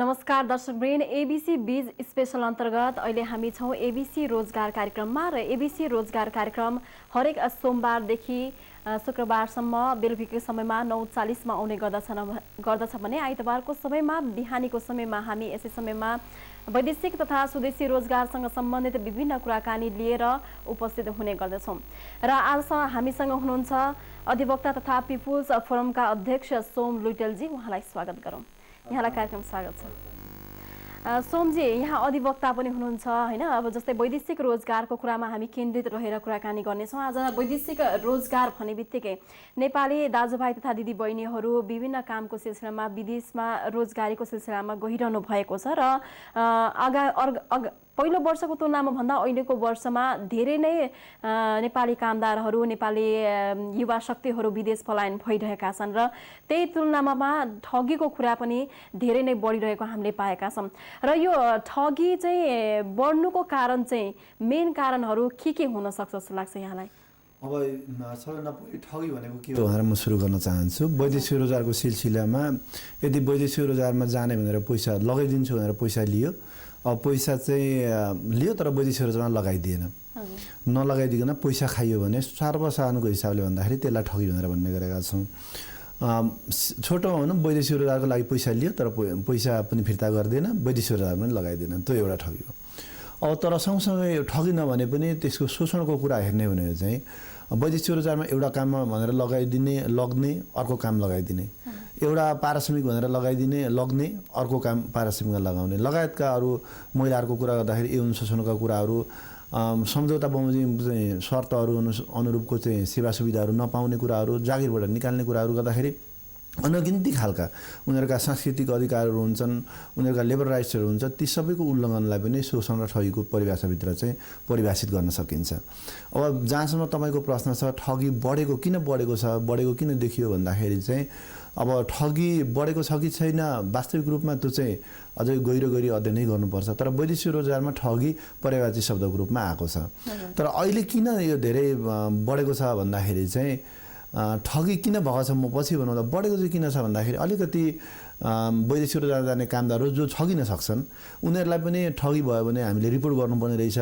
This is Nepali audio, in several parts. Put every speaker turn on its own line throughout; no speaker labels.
नमस्कार दर्शकवृन्द, एबीसी बीज स्पेशल अन्तर्गत अहिले हामी छौँ एबीसी रोजगार कार्यक्रममा र एबीसी रोजगार कार्यक्रम हरेक सोमबारदेखि शुक्रबारसम्म बेलुकीको समयमा 9:40 मा आउने गर्दछ भने आइतबारको समयमा बिहानीको समयमा हामी यसै समयमा वैदेशिक तथा स्वदेशी रोजगारसँग सम्बन्धित विभिन्न कुराकानी लिएर उपस्थित हुने गर्दछौँ। र आज हामीसँग हुनुहुन्छ अधिवक्ता तथा पिपुल्स फोरमका अध्यक्ष सोम लुइटेलजी। उहाँलाई स्वागत गरौँ। यहाँलाई कार्यक्रम स्वागत छ। सोमजी, यहाँ अधिवक्ता पनि हुनुहुन्छ हैन? अब जस्तै वैदेशिक रोजगारको कुरामा हामी केन्द्रित रहेर कुराकानी गर्नेछौँ। आज वैदेशिक रोजगार भन्ने बित्तिकै नेपाली दाजुभाइ तथा दिदी बहिनीहरू विभिन्न कामको सिलसिलामा विदेशमा रोजगारीको सिलसिलामा गइरहनु भएको छ र पहिलो वर्षको तुलनामा भन्दा अहिलेको वर्षमा धेरै नै नेपाली कामदारहरू, नेपाली युवा शक्तिहरू विदेश पलायन भइरहेका छन् र त्यही तुलनामा ठगीको कुरा पनि धेरै नै बढिरहेको हामीले पाएका छौँ। र यो ठगी चाहिँ बढ्नुको कारण चाहिँ मेन कारणहरू के हुन सक्छ जस्तो लाग्छ यहाँलाई?
अब सबैभन्दा पहिलो ठगी भनेको के हो भनेर म सुरु गर्न चाहन्छु। वैदेशिक रोजगारको सिलसिलामा यदि वैदेशिक रोजगारमा जाने भनेर पैसा लगाइदिन्छु भनेर पैसा लियो, अब पैसा चाहिँ लियो तर वैदेशिक रोजगारमा लगाइदिएन, नलगाइदिकन पैसा खाइयो भने सर्वसाधारणको हिसाबले भन्दाखेरि त्यसलाई ठगी भनेर भन्ने गरेका छौँ। छोटो भनौँ, वैदेशिक रोजगारको लागि पैसा लियो तर पैसा पनि फिर्ता गर्दैन, वैदेशिक रोजगार पनि लगाइदिएन, त्यो एउटा ठगी हो। अब तर सँगसँगै ठगी नभने पनि त्यसको शोषणको कुरा हेर्ने हो भने चाहिँ वैदेशिक रोजगारमा एउटा काममा भनेर लग्ने अर्को काम लगाइदिने, एउटा पारिश्रमिक भनेर लग्ने अर्को काम पारिश्रमिकमा लगाउने लगायतका अरू महिलाहरूको कुरा गर्दाखेरि यौन शोषणका कुराहरू, सम्झौता बमोजिम चाहिँ शर्तहरू अनुरूपको चाहिँ सेवा सुविधाहरू नपाउने कुराहरू, जागिरबाट निकाल्ने कुराहरू गर्दाखेरि अनगिन्ती खालका उनीहरूका सांस्कृतिक अधिकारहरू हुन्छन्, उनीहरूका लेबर राइट्सहरू हुन्छ, ती सबैको उल्लङ्घनलाई पनि शोषण र ठगीको परिभाषाभित्र चाहिँ परिभाषित गर्न सकिन्छ। अब जहाँसम्म तपाईँको प्रश्न छ ठगी किन बढेको किन देखियो भन्दाखेरि चाहिँ अब ठगी बढेको छ कि छैन वास्तविक रूपमा त्यो चाहिँ अझै गहिरो अध्ययनै गर्नुपर्छ। तर वैदेशिक रोजगारमा ठगी पर्यायवाची शब्दको रूपमा आएको छ। तर अहिले किन यो धेरै बढेको छ भन्दाखेरि चाहिँ ठगी किन भएको छ म पछि भनौँदा बढेको चाहिँ किन छ भन्दाखेरि अलिकति वैदेशिक रोजगार जाने कामदारहरू जो ठगिन सक्छन् उनीहरूलाई पनि ठगी भयो भने हामीले रिपोर्ट गर्नुपर्ने रहेछ,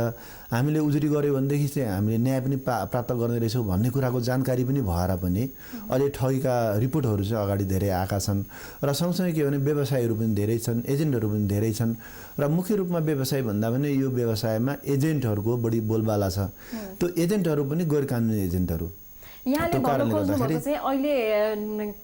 हामीले उजुरी गऱ्यो भनेदेखि चाहिँ हामीले न्याय पनि प्राप्त गर्ने रहेछौँ भन्ने कुराको जानकारी पनि भएर पनि अहिले ठगीका रिपोर्टहरू चाहिँ अगाडि धेरै आएका छन्। र सँगसँगै के भने व्यवसायीहरू पनि धेरै छन्, एजेन्टहरू पनि धेरै छन् र मुख्य रूपमा व्यवसाय भन्दा पनि यो व्यवसायमा एजेन्टहरूको बढी बोलबाला छ। त्यो एजेन्टहरू पनि गैर कानुनी एजेन्टहरू।
यहाँले भन्नु खोज्नुभएको चाहिँ अहिले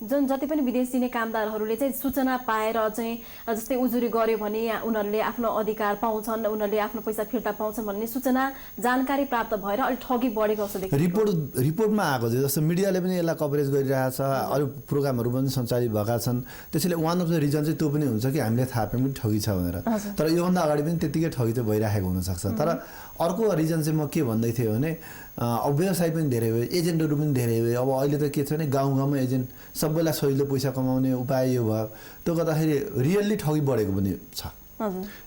जति पनि विदेश दिने कामदारहरूले चाहिँ सूचना पाएर चाहिँ जस्तै उजुरी गर्यो भने उनीहरूले आफ्नो अधिकार पाउँछन्, उनीहरूले आफ्नो पैसा फिर्ता पाउँछन् भन्ने सूचना जानकारी प्राप्त भएर अलिक ठगी बढेको जस्तो देखिन्छ।
रिपोर्टमा आएको छ, जस्तो मिडियाले पनि यसलाई कभरेज गरिरहेछ, अरू प्रोग्रामहरू पनि सञ्चालित भएका छन्। त्यसैले वान अफ द रिजन चाहिँ त्यो पनि हुन्छ कि हामीले थाहा पायौँ पनि ठगी छ भनेर। तर योभन्दा अगाडि पनि त्यतिकै ठगी चाहिँ भइरहेको हुनसक्छ। तर अर्को रिजन चाहिँ म के भन्दै थिएँ भने अब व्यवसाय पनि धेरै भयो, एजेन्टहरू पनि धेरै भयो। अब अहिले त के छ भने गाउँमा एजेन्ट सबैलाई सजिलो पैसा कमाउने उपाय यो भयो। त्यो गर्दाखेरि रियल्ली ठगी बढेको पनि छ।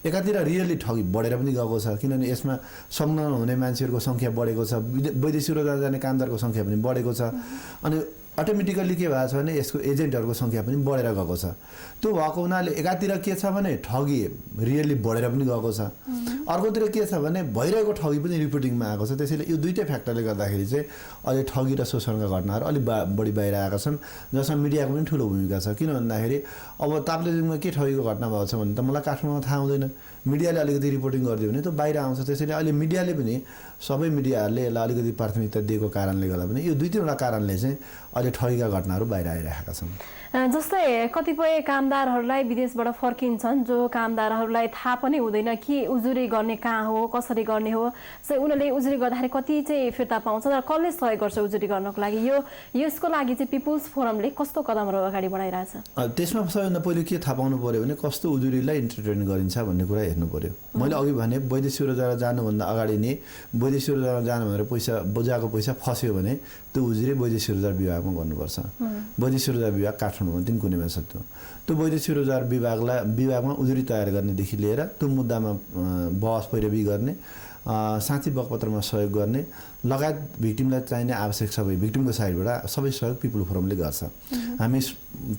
एकातिर रियल्ली ठगी बढेर पनि गएको छ, किनभने यसमा संलग्न हुने मान्छेहरूको सङ्ख्या बढेको छ, वैदेशिक रोजगार जाने कामदारको सङ्ख्या पनि बढेको छ। अनि अटोमेटिकल्ली के भएको छ भने यसको एजेन्टहरूको सङ्ख्या पनि बढेर गएको छ। त्यो भएको हुनाले एकातिर के छ भने ठगी रियल्ली बढेर पनि गएको छ, अर्कोतिर के छ भने भइरहेको ठगी पनि रिपोर्टिङमा आएको छ। त्यसैले यो दुईटै फ्याक्टरले गर्दाखेरि चाहिँ अहिले ठगी र शोषणका घटनाहरू अलिक बढी बाहिर आएका छन्, जसमा मिडियाको पनि ठुलो भूमिका छ। किन भन्दाखेरि अब ताप्लेजुङमा के ठगीको घटना भएको छ भने त मलाई काठमाडौँमा थाहा हुँदैन, मिडियाले अलिकति रिपोर्टिङ गरिदियो भने त बाहिर आउँछ। त्यसैले अहिले मिडियाले पनि सबै मिडियाहरूले यसलाई अलिकति प्राथमिकता दिएको कारणले गर्दा पनि यो दुई तिनवटा कारणले चाहिँ अहिले ठगीका घटनाहरू बाहिर आइरहेका छन्।
जस्तै कतिपय कामदारहरूलाई विदेशबाट फर्किन्छन्, जो कामदारहरूलाई थाहा पनि हुँदैन कि उजुरी गर्ने कहाँ हो, कसरी गर्ने हो। उनीहरूले उजुरी गर्दाखेरि कति चाहिँ फिर्ता पाउँछ र कसले सहयोग गर्छ उजुरी गर्नको लागि? यसको लागि चाहिँ पिपुल्स फोरमले कस्तो कदमहरू अगाडि बढाइरहेछ?
त्यसमा सबैभन्दा पहिलो के थाहा पाउनु पऱ्यो भने कस्तो उजुरीलाई इन्टरटेन गरिन्छ भन्ने कुरा हेर्नु पऱ्यो। मैले अघि भने वैदेशिक रोजगार जानुभन्दा अगाडि नै वैदेशिक रोजगार जानु भनेर बोजाको पैसा फस्यो भने त्यो उजुरी वैदेशिक रोजगार विभागमा गर्नुपर्छ। वैदेशिक रोजगार विभाग काठमाडौँमा दिन कुनैमा छ। त्यो वैदेशिक रोजगार विभागमा उजुरी तयार गर्नेदेखि लिएर त्यो मुद्दामा बहस पैरवी गर्ने साथी बगपत्रमा सहयोग गर्ने लगायत भिक्टिमलाई चाहिने आवश्यक सबै भिक्टिमको साइडबाट सबै सहयोग पिपुल फोरमले गर्छ। हामी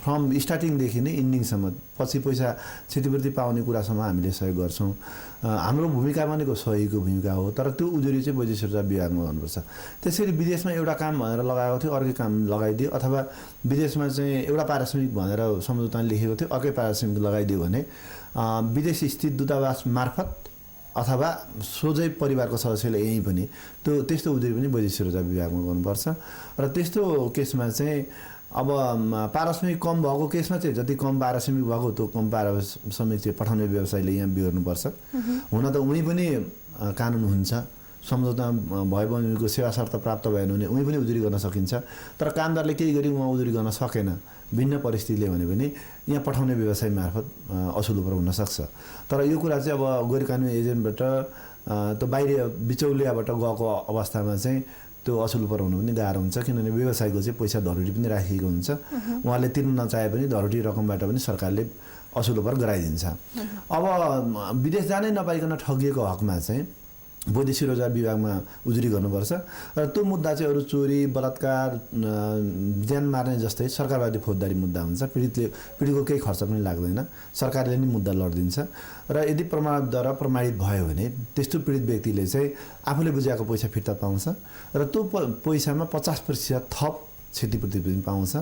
फ्रम स्टार्टिङदेखि नै इन्डिङसम्म पछि पैसा क्षतिपूर्ति पाउने कुरासम्म हामीले सहयोग गर्छौँ। हाम्रो भूमिका भनेको सहयोगको भूमिका हो, तर त्यो उजुरी चाहिँ वैदेशिक रोजगार विभागमा गर्नुपर्छ। त्यसरी विदेशमा एउटा काम भनेर लगाएको थियो अर्कै काम लगाइदियो, अथवा विदेशमा चाहिँ एउटा पारिश्रमिक भनेर सम्झौतामा लेखेको थियो अर्कै पारिश्रमिक लगाइदियो भने विदेश स्थित दूतावास मार्फत अथवा सोझै परिवारको सदस्यले यहीँ पनि त्यस्तो उजुरी पनि वैदेशिक रोजगार विभागमा गर्नुपर्छ। र त्यस्तो केसमा चाहिँ अब पारिश्रमिक कम भएको केसमा चाहिँ जति कम पारिश्रमिक भएको त्यो कम पारिश्रमिक चाहिँ पठाउने व्यवसायले यहाँ बिहोर्नुपर्छ। हुन त उही पनि कानुन हुन्छ, सम्झौता भए बमोजिमको सेवा शर्त प्राप्त भएन भने उही पनि उजुरी गर्न सकिन्छ। तर कामदारले केही गरी उहाँ उजुरी गर्न सकेन भिन्न परिस्थितिले भने पनि यहाँ पठाउने व्यवसाय मार्फत असुल उपर हुनसक्छ। तर यो कुरा चाहिँ अब गैर कानुनी एजेन्टबाट त्यो बाहिर बिचौलियाबाट गएको अवस्थामा चाहिँ त्यो असुल उपर हुनु पनि गाह्रो हुन्छ, किनभने व्यवसायको चाहिँ पैसा धरोटी पनि राखिएको हुन्छ। उहाँले तिर्न नचाहे पनि धरोटी रकमबाट पनि सरकारले असुल उपर गराइदिन्छ। अब विदेश जानै नपाइकन ठगिएको हकमा चाहिँ वैदेशिक रोजगार विभागमा उजुरी गर्नुपर्छ। र त्यो मुद्दा चाहिँ अरू चोरी बलात्कार ज्यान मार्ने जस्तै सरकारवादी फौजदारी मुद्दा हुन्छ। पीडितको केही खर्च पनि लाग्दैन, सरकारले नै मुद्दा लडिदिन्छ। र यदि प्रमाणद्वारा प्रमाणित भयो भने त्यस्तो पीडित व्यक्तिले चाहिँ आफूले बुझाएको पैसा फिर्ता पाउँछ र त्यो पैसामा 50% थप क्षतिपूर्ति पनि पाउँछ।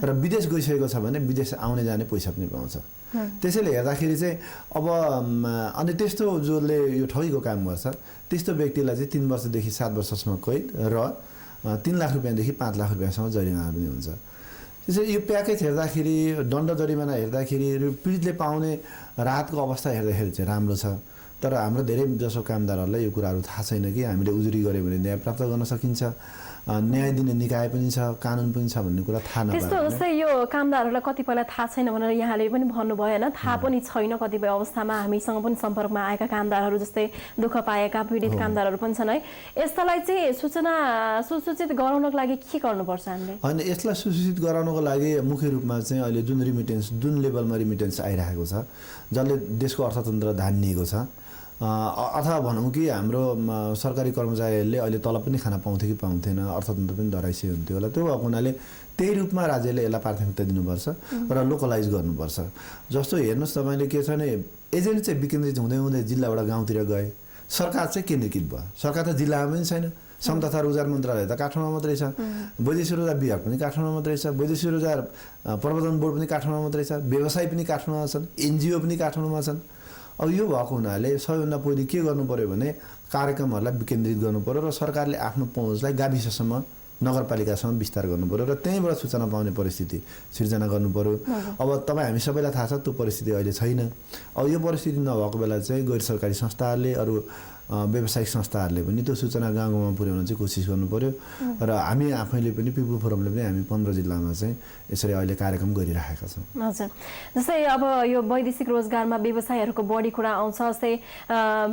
र विदेश गइसकेको छ भने विदेश आउने जाने पैसा पनि पाउँछ। त्यसैले हेर्दाखेरि चाहिँ अब अनि त्यस्तो जसले यो ठगीको काम गर्छ त्यस्तो व्यक्तिलाई चाहिँ 3 वर्षदेखि 7 वर्षसम्म कैद र 3 लाख रुपियाँदेखि 5 लाख रुपियाँसम्म जरिमाना पनि हुन्छ। त्यसैले यो प्याकेज हेर्दाखेरि दण्ड जरिमाना हेर्दाखेरि पीडितले पाउने राहतको अवस्था हेर्दाखेरि चाहिँ राम्रो छ। तर हाम्रो धेरै जसो कामदारहरूलाई यो कुराहरू थाहा छैन कि हामीले उजुरी गऱ्यो भने न्याय प्राप्त गर्न सकिन्छ, न्याय दिने निकाय पनि छ, कानुन पनि छ भन्ने कुरा थाहा नभएर
त्यस्तो जस्तै यो कामदारहरूलाई कतिपयलाई थाहा छैन भनेर यहाँले पनि भन्नुभयो हैन, थाहा पनि छैन कतिपय अवस्थामा हामीसँग पनि सम्पर्कमा आएका कामदारहरू जस्तै दुःख पाएका पीडित कामदारहरू पनि छन् है। यसलाई चाहिँ सुसूचित गराउनको लागि के गर्नुपर्छ हामीले?
हैन, यसलाई सुसूचित गराउनको लागि मुख्य रूपमा चाहिँ अहिले जुन लेभलमा रिमिटेन्स आइरहेको छ, जसले देशको अर्थतन्त्र धान्निएको छ, अथवा भनौँ कि हाम्रो सरकारी कर्मचारीहरूले अहिले तलब पनि खान पाउँथ्यो कि पाउँथेन, अर्थतन्त्र पनि डराइसक्यो हुन्थ्यो होला। त्यो भएको हुनाले त्यही रूपमा राज्यले यसलाई प्राथमिकता दिनुपर्छ र लोकलाइज गर्नुपर्छ। जस्तो हेर्नुहोस् तपाईँले के छ भने एजेन्ट चाहिँ विकेन्द्रित हुँदै हुँदै जिल्लाबाट गाउँतिर गए, सरकार चाहिँ केन्द्रीकृत भयो। सरकार त जिल्लामा पनि छैन, श्रम तथा रोजगार मन्त्रालय त काठमाडौँमा मात्रै छ, वैदेशिक रोजगार विभाग पनि काठमाडौँमा मात्रै छ, वैदेशिक रोजगार प्रबन्धन बोर्ड पनि काठमाडौँमा मात्रै छ, व्यवसाय पनि काठमाडौँमा छन्, एनजिओ पनि काठमाडौँमा छन्। अब यो भएको हुनाले सबैभन्दा पहिले के गर्नु पर्यो भने कार्यक्रमहरूलाई विकेन्द्रित गर्नु पर्यो र सरकारले आफ्नो पहुँचलाई गाविससम्म नगरपालिकासम्म विस्तार गर्नु पर्यो र त्यहीँबाट सूचना पाउने परिस्थिति सिर्जना गर्नु पर्यो। अब तपाईँ हामी सबैलाई थाहा छ त्यो परिस्थिति अहिले छैन। अब यो परिस्थिति नभएको बेला चाहिँ गैर सरकारी संस्थाहरूले अरू व्यावसायिक संस्थाहरूले पनि त्यो सूचना गाउँ गाउँमा पुर्याउन चाहिँ कोसिस गर्नु पर्यो। र हामी आफैले पनि पिपुल फोरमले पनि हामी 15 जिल्लामा चाहिँ यसरी अहिले कार्यक्रम गरिरहेका छौँ।
हजुर, जस्तै अब यो वैदेशिक रोजगारमा व्यवसायहरूको बढी कुरा आउँछ। जस्तै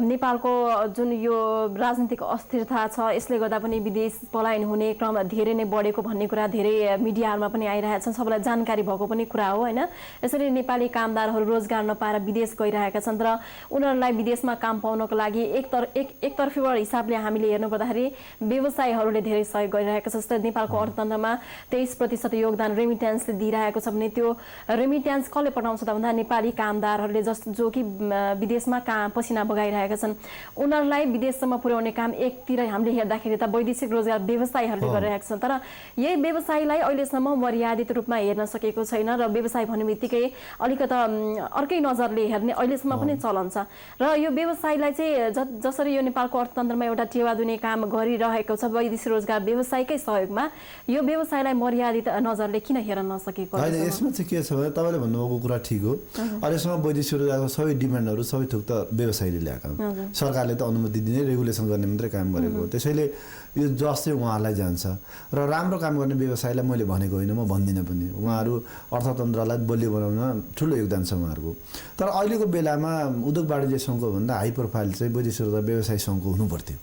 नेपालको जुन यो राजनीतिक अस्थिरता छ यसले गर्दा पनि विदेश पलायन हुने क्रम धेरै नै बढेको भन्ने कुरा धेरै मिडियाहरूमा पनि आइरहेका छन्, सबैलाई जानकारी भएको पनि कुरा हो हैन। यसरी नेपाली कामदारहरू रोजगार नपाएर विदेश गइरहेका छन् र उनीहरूलाई विदेशमा काम पाउनको लागि एकतर्फीबाट हिसाबले हामीले हेर्नुपर्दाखेरि व्यवसायहरूले धेरै सहयोग गरिरहेका छन्। जस्तै नेपालको अर्थतन्त्रमा 23% योगदान रेमिट्यान्सले दिइरहेको छ भने त्यो रेमिट्यान्स कसले पठाउँछ त भन्दा नेपाली कामदारहरूले जो कि विदेशमा पसिना बगाइरहेका छन् उनीहरूलाई विदेशसम्म पुर्याउने काम एकतिर हामीले हेर्दाखेरि त वैदेशिक रोजगार व्यवसायहरूले गरिरहेका छन्। तर यही व्यवसायलाई अहिलेसम्म मर्यादित रूपमा हेर्न सकेको छैन र व्यवसाय भन्ने बित्तिकै अलिकता अर्कै नजरले हेर्ने अहिलेसम्म पनि चलन छ। र यो व्यवसायलाई चाहिँ जसरी यो नेपालको अर्थतन्त्रमा एउटा टेवा दिने काम गरिरहेको छ वैदेशिक रोजगार व्यवसायकै सहयोगमा, यो व्यवसायलाई मर्यादित नजरले किन हेर्न नसकेको?
होइन, यसमा चाहिँ के छ भने तपाईँले भन्नुभएको कुरा ठिक हो। अहिलेसम्म वैदेशिक रोजगारको सबै डिमान्डहरू सबै थोक त व्यवसायीले ल्याएको, सरकारले त अनुमति दिने रेगुलेसन गर्ने मात्रै काम गरेको हो। त्यसैले यो जस चाहिँ उहाँहरूलाई जान्छ र राम्रो काम गर्ने व्यवसायलाई मैले भनेको होइन, म भन्दिनँ पनि। उहाँहरू अर्थतन्त्रलाई बलियो बनाउन ठुलो योगदान छ उहाँहरूको। तर अहिलेको बेलामा उद्योग वाणिज्य सङ्घको भन्दा हाई प्रोफाइल चाहिँ वैदेशिक रोजगार व्यवसाय सङ्घको हुनु पर्थ्यो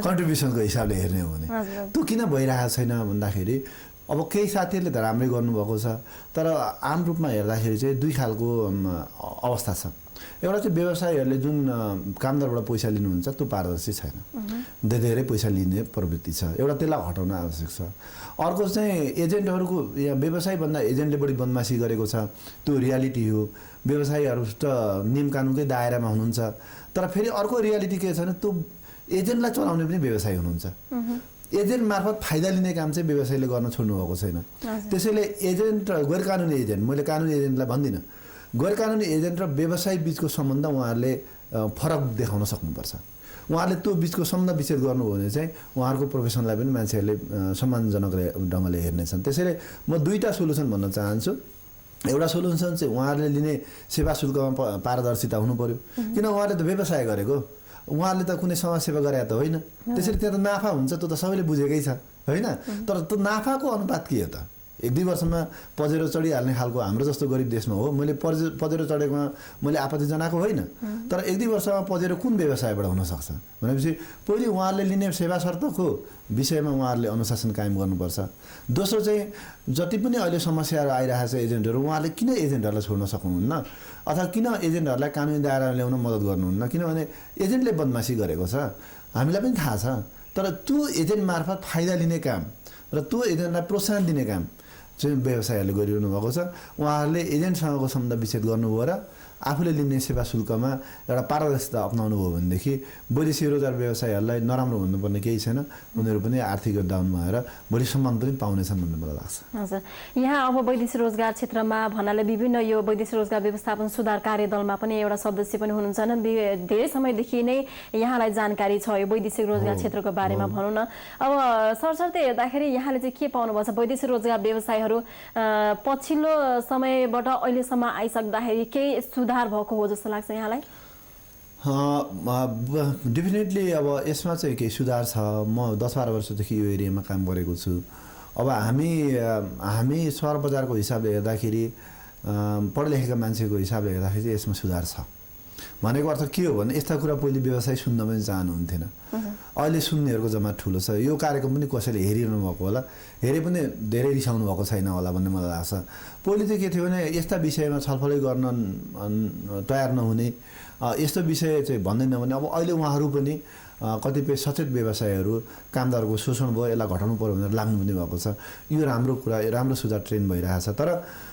कन्ट्रिब्युसनको हिसाबले हेर्ने हो भने। त्यो किन भइरहेको छैन भन्दाखेरि अब केही साथीहरूले त राम्रै गर्नुभएको छ, तर आम रूपमा हेर्दाखेरि चाहिँ दुई खालको अवस्था छ। एउटा चाहिँ व्यवसायीहरूले जुन कामदारबाट पैसा लिनुहुन्छ त्यो पारदर्शी छैन, धेरै पैसा लिने प्रवृत्ति छ, एउटा त्यसलाई हटाउन आवश्यक छ। अर्को चाहिँ एजेन्टहरूको यहाँ व्यवसायभन्दा एजेन्टले बढी बदमासी गरेको छ, त्यो रियालिटी हो। व्यवसायीहरू त नियम कानुनकै दायरामा हुनुहुन्छ, तर फेरि अर्को रियालिटी के छ भने त्यो एजेन्टलाई चलाउने पनि व्यवसायी हुनुहुन्छ। एजेन्ट मार्फत फाइदा लिने काम चाहिँ व्यवसायीले गर्न छोड्नु भएको छैन। त्यसैले एजेन्ट गैर कानुनी एजेन्ट, मैले कानुनी एजेन्टलाई भन्दिनँ, गैर कानुनी एजेन्ट र व्यवसाय बिचको सम्बन्ध उहाँहरूले फरक देखाउन सक्नुपर्छ। उहाँहरूले त्यो बिचको सम्बन्ध विच्छेद गर्नुभयो भने चाहिँ उहाँहरूको प्रोफेसनलाई पनि मान्छेहरूले सम्मानजनक ढङ्गले हेर्नेछन्। त्यसैले म दुईवटा सोल्युसन भन्न चाहन्छु। एउटा सोल्युसन चाहिँ उहाँहरूले लिने सेवा शुल्कमा पारदर्शिता हुनु पर्यो, किन उहाँहरूले त व्यवसाय गरेको, उहाँहरूले त कुनै समाजसेवा गरे त होइन। त्यसरी त्यहाँ त नाफा हुन्छ, त्यो त सबैले बुझेकै छ होइन। तर त्यो नाफाको अनुपात के हो त? 1-2 वर्षमा पजेरो चढिहाल्ने खालको हाम्रो जस्तो गरिब देशमा हो। मैले पजेरो चढेकोमा मैले आपत्ति जनाएको होइन, तर 1-2 वर्षमा पजेरो कुन व्यवसायबाट हुनसक्छ भनेपछि पहिले उहाँहरूले लिने सेवा शर्तको विषयमा उहाँहरूले अनुशासन कायम गर्नुपर्छ। दोस्रो चाहिँ जति पनि अहिले समस्याहरू आइरहेको छ एजेन्टहरू, उहाँहरूले किन एजेन्टहरूलाई छोड्न सक्नुहुन्न अथवा किन एजेन्टहरूलाई कानुनी दायरामा ल्याउन मद्दत गर्नुहुन्न? किनभने एजेन्टले बदमासी गरेको छ, हामीलाई पनि थाहा छ। तर त्यो एजेन्ट मार्फत फाइदा लिने काम र त्यो एजेन्टलाई प्रोत्साहन दिने काम चाहिँ व्यवसायहरूले गरिरहनु भएको छ। उहाँहरूले एजेन्टसँगको सम्बन्ध विच्छेद गर्नुभयो र आफूले लिने सेवा शुल्कमा एउटा पारदर्शिता अपनाउनु भयो भनेदेखि वैदेशिक रोजगार व्यवसायहरूलाई नराम्रो भन्नुपर्ने केही छैन। उनीहरू पनि आर्थिक डाउन भएर बढी सम्मान पनि पाउनेछन् भन्ने मलाई लाग्छ।
हजुर, यहाँ अब वैदेशिक रोजगार क्षेत्रमा भन्नाले विभिन्न यो वैदेशिक रोजगार व्यवस्थापन सुधार कार्यदलमा पनि एउटा सदस्य पनि हुनुहुन्छ। धेरै समयदेखि नै यहाँलाई जानकारी छ यो वैदेशिक रोजगार क्षेत्रको बारेमा भनौँ न। अब सरसर्ती हेर्दाखेरि यहाँले चाहिँ के पाउनुभएको छ? वैदेशिक रोजगार व्यवसायहरू पछिल्लो समयबाट अहिलेसम्म आइसक्दाखेरि केही सुधार भएको हो जस्तो लाग्छ यहाँलाई?
डेफिनेटली अब यसमा चाहिँ केही सुधार छ। म 10-12 वर्षदेखि यो एरियामा काम गरेको छु। अब हामी सहर बजारको हिसाबले हेर्दाखेरि, पढेलेखेका मान्छेको हिसाबले हेर्दाखेरि चाहिँ यसमा सुधार छ। भनेको अर्थ के हो भने यस्ता कुरा पहिले व्यवसाय सुन्न पनि चाहनुहुन्थेन, अहिले सुन्नेहरूको जम्मा ठुलो छ। यो कार्यक्रम पनि कसैले हेरिरहनु भएको होला, हेरे पनि धेरै रिसाउनु भएको छैन होला भन्ने मलाई लाग्छ। पहिले चाहिँ के थियो भने यस्ता विषयमा छलफलै गर्न तयार नहुने, यस्तो विषय चाहिँ भन्दै नहुने। अब अहिले उहाँहरू पनि कतिपय सचेत व्यवसायहरू कामदारको शोषण भयो, यसलाई घटाउनु पर्यो भनेर लाग्नु पनि भएको छ। यो राम्रो कुरा, राम्रो सुधार ट्रेन्ड भइरहेछ। तर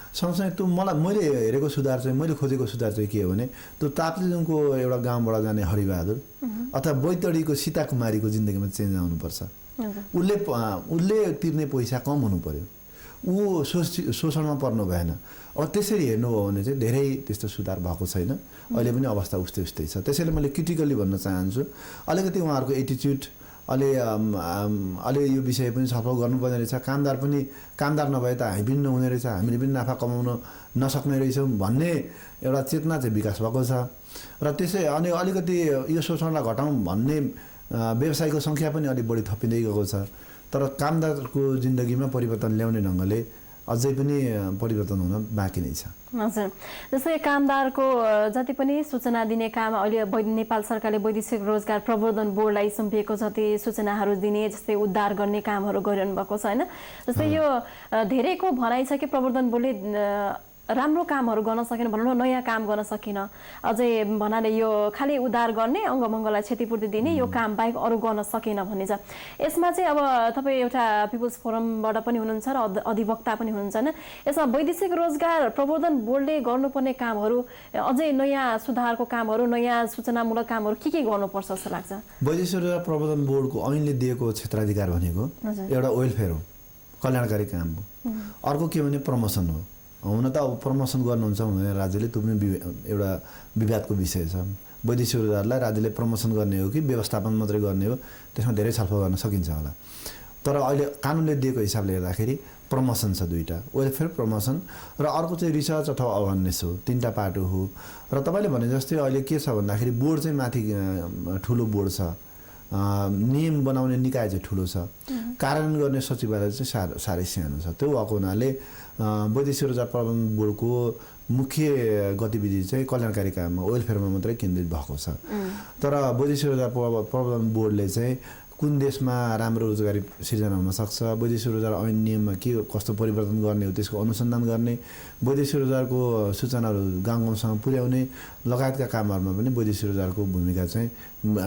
सँगसँगै त्यो मैले हेरेको सुधार चाहिँ, मैले खोजेको सुधार चाहिँ के हो भने त्यो ताप्लेजुङको एउटा गाउँबाट जाने हरिबहादुर अथवा बैतडीको सीता कुमारीको जिन्दगीमा चेन्ज आउनुपर्छ। उसले तिर्ने पैसा कम हुनु पर्यो, ऊ शोषणमा पर्नु भएन। अब त्यसरी हेर्नुभयो भने चाहिँ धेरै त्यस्तो सुधार भएको छैन। अहिले पनि अवस्था उस्तै छ। त्यसैले मैले क्रिटिकली भन्न चाहन्छु, अलिकति उहाँहरूको एटिच्युड अलि यो विषय पनि छलफल गर्नुपर्ने रहेछ। कामदार नभए त हामी पनि नहुने रहेछ, हामीले पनि नाफा कमाउन नसक्ने रहेछौँ भन्ने एउटा चेतना चाहिँ विकास भएको छ। र त्यसै अनि अलिकति यो शोषणलाई घटाउँ भन्ने व्यवसायको सङ्ख्या पनि अलिक बढी थपिँदै गएको छ। तर कामदारको जिन्दगीमा परिवर्तन ल्याउने ढङ्गले अझै पनि परिवर्तन हुन बाँकी नै छ।
हजुर, जस्तै कामदारको जति पनि सूचना दिने काम अहिले नेपाल सरकारले वैदेशिक रोजगार प्रवर्धन बोर्डलाई सुम्पिएको जति सूचनाहरू दिने, जस्तै उद्धार गर्ने कामहरू गरिरहनु भएको छ होइन। जस्तै यो धेरैको भनाइ छ कि प्रवर्धन बोर्डले राम्रो कामहरू गर्न सकेन, भनौँ न नयाँ काम गर्न सकिन, अझै भन्नाले यो खालि उद्धार गर्ने, अङ्गभङ्गलाई क्षतिपूर्ति दिने यो काम बाहेक अरू गर्न सकेन भन्ने छ। यसमा चाहिँ अब तपाईँ एउटा पिपुल्स फोरमबाट पनि हुनुहुन्छ र अधिवक्ता पनि हुनुहुन्छ होइन, यसमा वैदेशिक रोजगार प्रवर्धन बोर्डले गर्नुपर्ने कामहरू, अझै नयाँ सुधारको कामहरू, नयाँ सूचनामूलक कामहरू के गर्नुपर्छ जस्तो लाग्छ?
वैदेशिक रोजगार प्रवर्धन बोर्डको ऐनले दिएको क्षेत्राधिकार भनेको एउटा वेलफेयर हो, कल्याणकारी काम हो। अर्को के भने प्रमोसन हो। हुन त अब प्रमोसन गर्नुहुन्छ भने राज्यले त्यो पनि एउटा विवादको विषय छ। वैदेशिक रोजगारलाई राज्यले प्रमोसन गर्ने हो कि व्यवस्थापन मात्रै गर्ने हो, त्यसमा धेरै छलफल गर्न सकिन्छ होला। तर अहिले कानुनले दिएको हिसाबले हेर्दाखेरि प्रमोसन छ दुईवटा, वेलफेयर प्रमोसन र अर्को चाहिँ रिसर्च अथवा अवेरनेस हो। 3टा पाटो हो। र तपाईँले भने जस्तै अहिले के छ भन्दाखेरि बोर्ड चाहिँ माथि ठुलो बोर्ड छ, नियम बनाउने निकाय चाहिँ ठुलो छ, कार्यान्वयन गर्ने सचिवालय चाहिँ साह्रै सानो छ। त्यो भएको हुनाले वैदेशिक रोजगार प्रबन्धन बोर्डको मुख्य गतिविधि चाहिँ कल्याणकारी काममा, वेलफेयरमा मात्रै केन्द्रित भएको छ। तर वैदेशिक रोजगार प्रबन्धन बोर्डले चाहिँ कुन देशमा राम्रो रोजगारी सिर्जना हुनसक्छ, वैदेशिक रोजगार ऐन नियममा के कस्तो परिवर्तन गर्ने हो त्यसको अनुसन्धान गर्ने, वैदेशिक रोजगारको सूचनाहरू गाउँ गाउँसम्म पुर्याउने लगायतका कामहरूमा पनि वैदेशिक रोजगारको भूमिका चाहिँ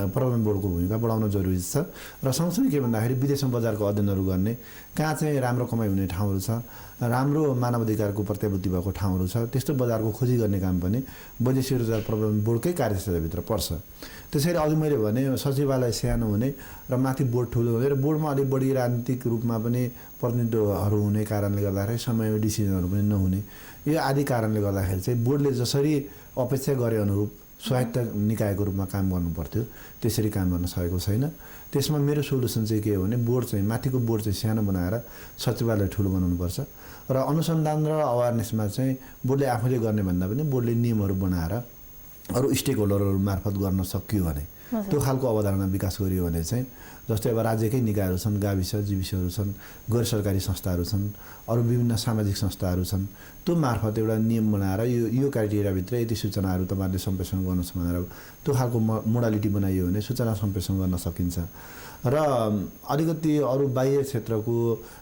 प्रवर्तन बोर्डको भूमिका बढाउन जरुरी छ। र सँगसँगै के भन्दाखेरि विदेशमा बजारको अध्ययनहरू गर्ने, कहाँ चाहिँ राम्रो कमाइ हुने ठाउँहरू छ, राम्रो मानव अधिकारको प्रत्याभूति भएको ठाउँहरू छ, त्यस्तो बजारको खोजी गर्ने काम पनि वैदेशिक रोजगार प्रवर्तन बोर्डकै कार्यक्षेत्रभित्र पर्छ। त्यसैले अघि मैले भने सचिवालय सानो हुने र माथि बोर्ड ठुलो हुने र बोर्डमा अलिक बढी राजनीतिक रूपमा पनि प्रतिनिधित्वहरू हुने कारणले गर्दाखेरि समयमा डिसिजनहरू पनि नहुने, यो आदि कारणले गर्दाखेरि चाहिँ बोर्डले जसरी अपेक्षा गरे अनुरूप स्वायत्त निकायको रूपमा काम गर्नुपर्थ्यो त्यसरी काम गर्न सकेको छैन। त्यसमा मेरो सोलुसन चाहिँ के हो भने बोर्ड चाहिँ माथिको बोर्ड चाहिँ सानो बनाएर सचिवालय ठुलो बनाउनुपर्छ र अनुसन्धान र अवेरनेसमा चाहिँ बोर्डले आफैले गर्ने भन्दा पनि बोर्डले नियमहरू बनाएर अरू स्टेक होल्डरहरू मार्फत गर्न सकियो भने त्यो खालको अवधारणा विकास गरियो भने चाहिँ जस्तै अब राज्यकै निकायहरू छन्, गाविस जीविसहरू छन्, गैर सरकारी संस्थाहरू छन्, अरू विभिन्न सामाजिक संस्थाहरू छन्, त्यो मार्फत एउटा नियम बनाएर यो क्राइटेरियाभित्र यति सूचनाहरू तपाईँहरूले सम्प्रेषण गर्नुहोस् भनेर त्यो खालको मोडालिटी बनाइयो भने सूचना सम्प्रेषण गर्न सकिन्छ। र अलिकति अरू बाह्य क्षेत्रको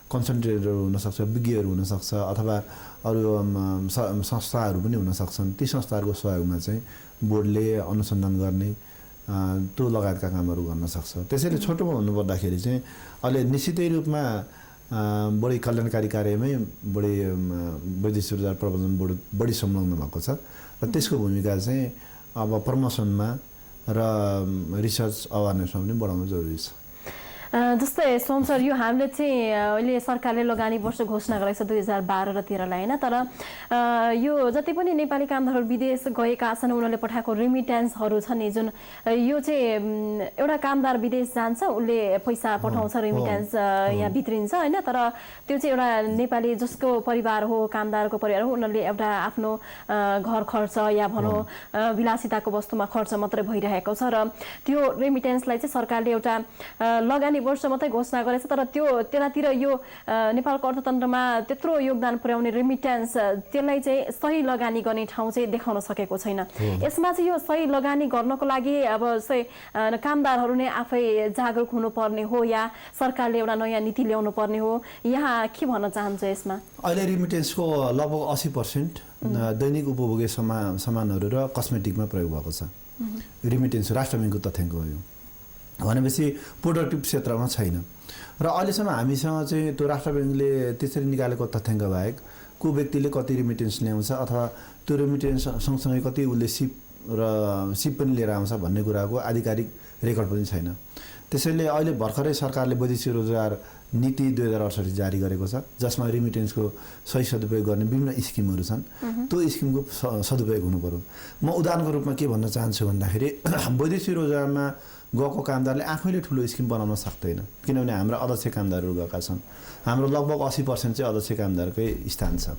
कन्सन्ट्रेटरहरू हुनसक्छ, विज्ञहरू हुनसक्छ अथवा अरू संस्थाहरू पनि हुनसक्छन्, ती संस्थाहरूको सहयोगमा चाहिँ बोर्डले अनुसन्धान गर्ने त्यो लगायतका कामहरू गर्न सक्छ। त्यसैले छोटोमा भन्नुपर्दाखेरि चाहिँ अहिले निश्चितै रूपमा बढी कल्याणकारी कार्यमै बढी वैदेशिक रोजगार प्रबन्धन बोर्ड बढी संलग्न भएको छ र त्यसको भूमिका चाहिँ अब प्रमोसनमा र रिसर्च अवेरनेसमा पनि बढाउन जरुरी छ।
जस्तै सोम सर, यो हामीले चाहिँ अहिले सरकारले लगानी वर्ष घोषणा गरेको छ 2012 र 13लाई होइन, तर यो जति पनि नेपाली कामदारहरू विदेश गएका छन् उनीहरूले पठाएको रेमिटेन्सहरू छ नि, जुन यो चाहिँ एउटा कामदार विदेश जान्छ उसले पैसा पठाउँछ, रेमिटेन्स यहाँ भित्रिन्छ होइन, तर त्यो चाहिँ एउटा नेपाली जसको परिवार हो, कामदारको परिवार हो, उनीहरूले एउटा आफ्नो घर खर्च या भनौँ विलासिताको वस्तुमा खर्च मात्रै भइरहेको छ र त्यो रेमिटेन्सलाई चाहिँ सरकारले एउटा लगानी वर्ष मात्रै घोषणा गरेछ, तर त्यतातिर यो नेपालको अर्थतन्त्रमा त्यत्रो योगदान पुर्याउने रेमिटेन्स त्यसलाई चाहिँ सही लगानी गर्ने ठाउँ चाहिँ देखाउन सकेको छैन। यसमा चाहिँ यो सही लगानी गर्नको लागि अब कामदारहरू नै आफै जागरुक हुनुपर्ने हो या सरकारले एउटा नयाँ नीति ल्याउनु पर्ने हो, यहाँ के भन्न चाहन्छ यसमा?
अहिले रेमिटेन्सको लगभग 80% दैनिक उपभोग्य सामानहरू र कस्मेटिकमा प्रयोग भएको छ। रेमिटेन्स राष्ट्र ब्याङ्कको तथ्याङ्क हो यो, भनेपछि प्रोडक्टिभ क्षेत्रमा छैन। र अहिलेसम्म हामीसँग चाहिँ त्यो राष्ट्र ब्याङ्कले त्यसरी निकालेको तथ्याङ्क बाहेक को व्यक्तिले कति रेमिटेन्स ल्याउँछ अथवा त्यो रेमिटेन्स सँगसँगै कति उसले सिप पनि लिएर आउँछ भन्ने कुराको आधिकारिक रेकर्ड पनि छैन। त्यसैले अहिले भर्खरै सरकारले वैदेशिक रोजगार नीति 2068 जारी गरेको छ, जसमा रेमिटेन्सको सही सदुपयोग गर्ने विभिन्न स्किमहरू छन्। त्यो स्किमको सदुपयोग हुनु पर्यो। म उदाहरणको रूपमा के भन्न चाहन्छु भन्दाखेरि वैदेशिक रोजगारमा गएको कामदारले आफैले ठुलो स्किम बनाउन सक्दैन, किनभने हाम्रा अध्यक्ष कामदारहरू गएका छन्। हाम्रो लगभग 80% चाहिँ अध्यक्ष कामदारकै स्थान छ।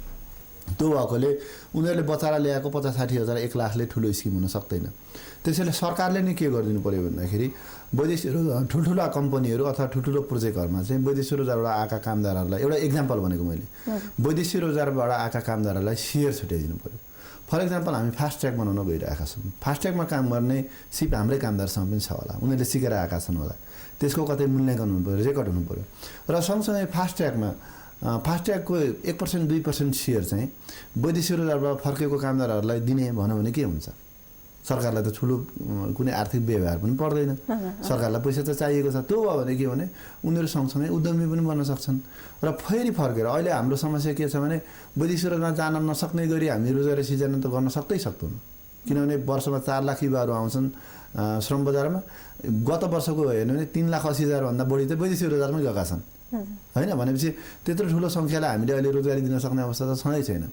त्यो भएकोले उनीहरूले बचाएर ल्याएको 50-60 हजार 1 लाखले ठुलो स्किम हुन सक्दैन। त्यसैले सरकारले नै के गरिदिनु पर्यो भन्दाखेरि वैदेशिक ठुल्ठुला कम्पनीहरू अथवा ठुल्ठुलो प्रोजेक्टहरूमा चाहिँ वैदेशिक रोजगारबाट आएका कामदारहरूलाई एउटा इक्जाम्पल भनेको मैले वैदेशिक रोजगारबाट आएका कामदारहरूलाई सेयर छुट्याइदिनु पर्यो। फर इक्जाम्पल हामी फास्ट ट्र्याक बनाउन गइरहेका छौँ। फास्ट ट्र्याकमा काम गर्ने सिप हाम्रै कामदारसँग पनि छ होला, उनीहरूले सिकेर आएका छन् होला, त्यसको कतै मूल्याङ्कन हुनु पर्यो, रेकर्ड हुनु पर्यो। र सँगसँगै फास्ट ट्र्याकको 1% 2% सेयर चाहिँ वैदेशिक रोजगारबाट फर्केको कामदारहरूलाई दिने भन्यो भने के हुन्छ? सरकारलाई त ठुलो कुनै आर्थिक व्यवहार पनि पर्दैन, सरकारलाई पैसा त चाहिएको छ। त्यो भयो भने के भने उनीहरू सँगसँगै उद्यमी पनि बन्न सक्छन्। र फेरि फर्केर अहिले हाम्रो समस्या के छ भने वैदेशिक रोजगारमा जान नसक्ने गरी हामी रोजगारी सिर्जना त गर्न सक्दैनौँ, किनभने वर्षमा 4 लाख युवाहरू आउँछन् श्रम बजारमा। गत वर्षको हेर्नु भने 3,80,000 भन्दा बढी त वैदेशिक रोजगारमै गएका छन् होइन। भनेपछि त्यत्रो ठुलो सङ्ख्यालाई हामीले अहिले रोजगारी दिन सक्ने अवस्था त छँदै छैन।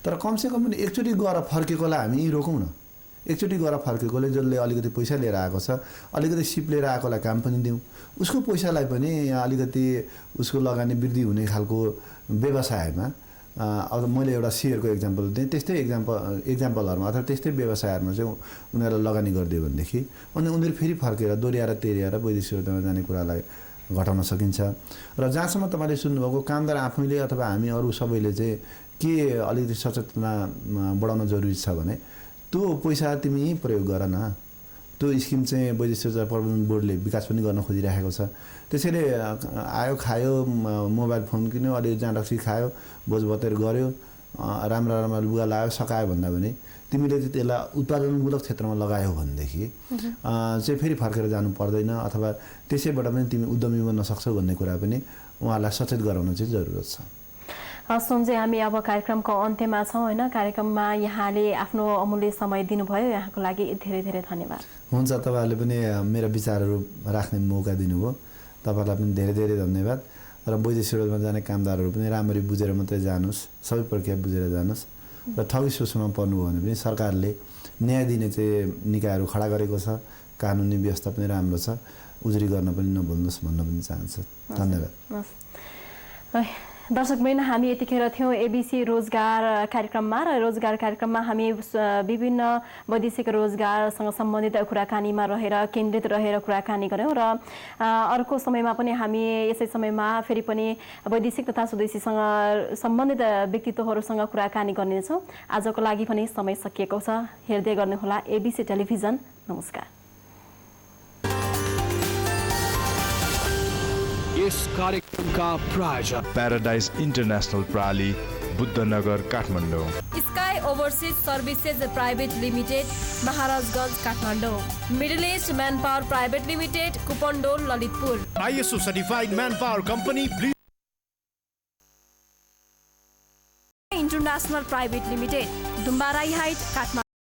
तर कमसेकम पनि एकचोटि गएर फर्केकोलाई हामी यहीँ रोकौँ न। एकचोटि गएर फर्केकोले जसले अलिकति पैसा लिएर आएको छ, अलिकति सिप लिएर आएकोलाई काम पनि दिउँ, उसको पैसालाई पनि अलिकति उसको लगानी वृद्धि हुने खालको व्यवसायमा अब मैले एउटा सेयरको इक्जाम्पल दिएँ, त्यस्तै इक्जाम्पलहरूमा अथवा त्यस्तै व्यवसायहरूमा चाहिँ उनीहरूलाई लगानी गरिदियो भनेदेखि अनि उनीहरू फेरि फर्केर दोहोऱ्याएर तेह्रिएर वैदेशिक रोजगारमा जाने कुरालाई घटाउन सकिन्छ। र जहाँसम्म तपाईँले सुन्नुभएको कामदार आफैले अथवा हामी अरू सबैले चाहिँ के अलिकति सचेतना बढाउन जरुरी छ भने त्यो पैसा तिमी प्रयोग गर न, त्यो त्यो स्किम चाहिँ वैदेशिक रोजगार प्रबन्धन बोर्डले विकास पनि गर्न खोजिरहेको छ। त्यसैले आयो खायो मोबाइल फोन किन्यो अलि जाँडक्सी खायो बोझबतेर गर्यो राम्रा राम्रा लुगा लगायो सकायो भन्दा पनि तिमीले चाहिँ त्यसलाई उत्पादनमूलक क्षेत्रमा लगायो भनेदेखि चाहिँ फेरि फर्केर जानु पर्दैन अथवा त्यसैबाट पनि तिमी उद्यमी बन्न सक्छौ भन्ने कुरा पनि उहाँलाई सचेत गराउन चाहिँ जरुरत छ।
सञ्जय हामी अब कार्यक्रमको अन्त्यमा छौँ होइन कार्यक्रममा यहाँले आफ्नो अमूल्य समय दिनुभयो यहाँको लागि धेरै धेरै धन्यवाद।
हुन्छ तपाईँहरूले पनि मेरा विचारहरू राख्ने मौका दिनुभयो तपाईँलाई पनि धेरै धेरै धन्यवाद र वैदेशिक रोजगारमा जाने कामदारहरू पनि राम्ररी बुझेर मात्रै जानुहोस् सबै प्रक्रिया बुझेर जानुहोस् र ठगी शोषणमा पर्नुभयो भने पनि सरकारले न्याय दिने चाहिँ निकायहरू खडा गरेको छ कानुनी व्यवस्था पनि राम्रो छ उजुरी गर्न पनि नभुल्नुहोस् भन्न पनि चाहन्छु। धन्यवाद।
दर्शकवृन्द हामी यतिखेर थियौँ एबिसी रोजगार कार्यक्रममा र रोजगार कार्यक्रममा हामी विभिन्न वैदेशिक रोजगारसँग सम्बन्धित कुराकानीमा रहेर केन्द्रित रहेर कुराकानी गऱ्यौँ र अर्को समयमा पनि हामी यसै समयमा फेरि पनि वैदेशिक तथा स्वदेशीसँग सम्बन्धित व्यक्तित्वहरूसँग कुराकानी गर्नेछौँ। आजको लागि पनि समय सकिएको छ। हेर्दै गर्नुहोला एबिसी टेलिभिजन। नमस्कार।
यस कार्यक्रमका प्रायोजक
प्याराडाइज इन्टरनेशनल प्राली Buddhanagar Kathmandu.
Sky overseas services private limited Maharajganj Kathmandu. Middle east man power private limited Kupondole Lalitpur.
ISO certified man power company
international private limited Dhumbarahi height Kathmandu.